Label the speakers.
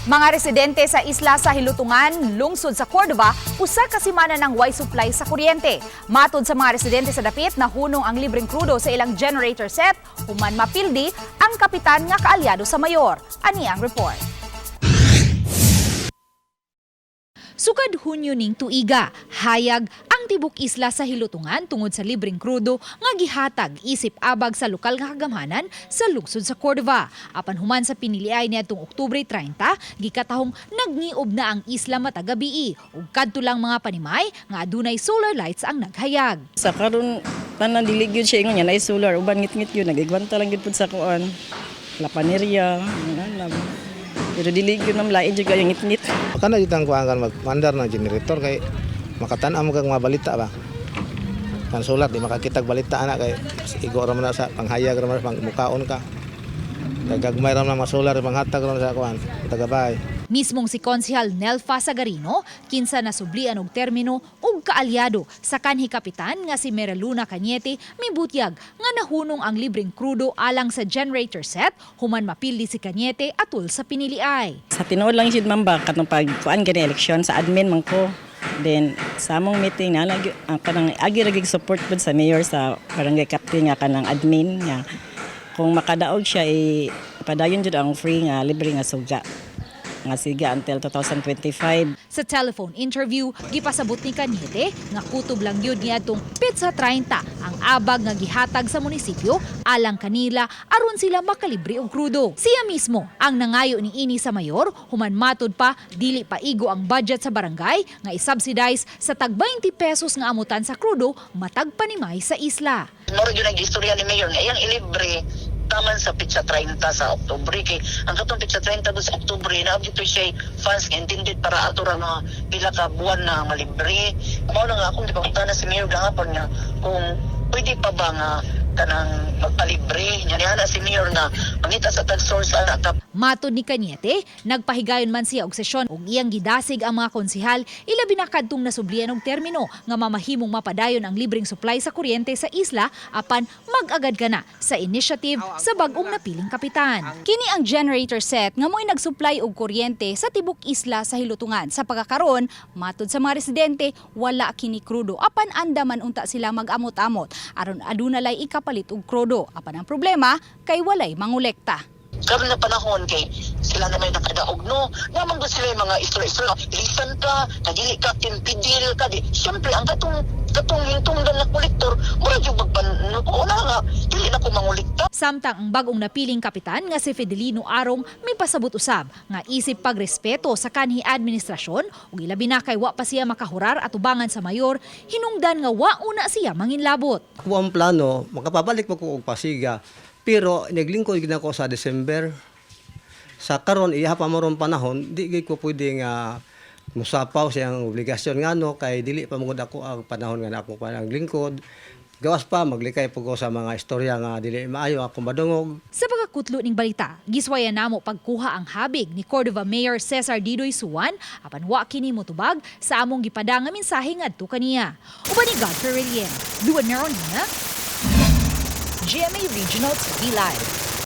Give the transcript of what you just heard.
Speaker 1: Mga residente sa isla sa Hilutungan, lungsod sa Cordova, usa ka semana ng way supply sa kuryente. Matod sa mga residente sa dapit, nahunong ang libreng krudo sa ilang generator set, human mapildi ang kapitan nga kaalyado sa mayor. Ani ang report. Sukad Hunyo ning tuiga, hayag ang tibok isla sa Hilutungan tungod sa libreng krudo nga gihatag isip abag sa lokal nga kagamhanan sa lungsod sa Cordova. Apan human sa piniliay niadtong Oktubre 30, gikatahong nagniob na ang isla matag gabii ug kadto lang mga panimay nga adunay solar lights ang naghayag.
Speaker 2: Sa karon tanan dili gyud siya ingon niya nay solar uban ngit-ngit gyud nagigwanta lang gyud pud sa kuan. Lapaneria, pero dili gyud nam lain jud kay ngit-ngit.
Speaker 3: Kana jud ang kuan kan magmandar ng generator kay makatan-am kag mga balita ba. Kan solar di makakitag balita ana kay igo ra man sa panghayag ra man pangmukaon ka. Gagmay ra man mga solar panghatag ra sa kuan tagabay.
Speaker 1: Mismong si Konsehal Nelfa Sagarino, kinsa nasublian og termino ug kaalyado sa kanhi kapitan nga si Meraluna Cañete, mibutyag nga nahunong ang libreng krudo alang sa generator set, human mapildi si Cañete atul sa piniliay.
Speaker 2: Sa tinuod lang jud mamba katong pagkuan gani eleksyon sa admin man ko. Then sa among meeting na ang kanang agi ra gig support pud sa mayor sa barangay captain nga kanang admin nga kung makadaog siya padayon jud ang free nga libre nga suga nga siga until 2025.
Speaker 1: Sa telephone interview, gipasabot ni Cañete nga kutob lang yun niadtong Pizza 30 ang abag nga gihatag sa munisipyo alang kanila aron sila makalibre og krudo. Siya mismo ang nangayo ni ini sa mayor, human matod pa dili pa igo ang budget sa barangay nga isubsidize sa tag 20 pesos nga amutan sa krudo matag panimay sa isla.
Speaker 4: Moro yun ang istorya ni Mayor nga iyang ilibre taman sa Pizza 30 sa Oktubre kay ang katong Pizza 30 sa Oktubre na dito siya funds intended para ato ra nga pila ka buwan na malibre. Mao na nga akong gipangutana si Mayor gahapon nga kung pwede pa ba nga kanang magpalibre nya na si Mayor nga mangita sa tag source ana ka.
Speaker 1: Matod ni Cañete, nagpahigayon man siya og sesyon ug iyang gidasig ang mga konsehal ilabi na kadtong nasublian og termino nga mamahimong mapadayon ang libreng supply sa kuryente sa isla apan mag-agad ka na sa initiative sa bag-ong napiling kapitan. Kini ang generator set nga mo'y nagsupply og kuryente sa tibok isla sa Hilutungan. Sa pagkakaron, matod sa mga residente, wala kini krudo apan andaman unta sila mag-amot-amot aron aduna lay ikapalit og krudo. Apan ang problema kay walay mangolekta.
Speaker 4: Karon na panahon kay sila na may nakadaog no naman ba sila yung mga istorya lisan ka kadili ka timpidil ka di syempre ang katong hintungdan na kolektor mura yung magpanuko na nga dili na ko mangulikta.
Speaker 1: Samtang ang bagong napiling kapitan nga si Fidelino Arong may pasabot usab nga isip pagrespeto sa kanhi administrasyon ug ilabi na kay wa pa siya makahurar at ubangan sa mayor hinungdan nga wa una siya manginlabot.
Speaker 5: Kung ang plano makapabalik mo ko og pasiga. Pero naglingkod gid ako sa December. Sa karon iya pa moron panahon, di gid ko pwede nga musapaw siyang obligasyon ngano kay dili pa mugod ako ang panahon nga ako pa naglingkod. Gawas pa maglikay po ko sa mga istorya nga dili maayo ako madungog.
Speaker 1: Sa pagkakutlo ning balita, giswayan namo pagkuha ang habig ni Cordova Mayor Cesar Didoy Suwan apan wa kini motubag sa among gipadang nga mensahe ngadto kaniya. Uban ni Godfrey Relian, duwa na ron na GMA Regional TV Live.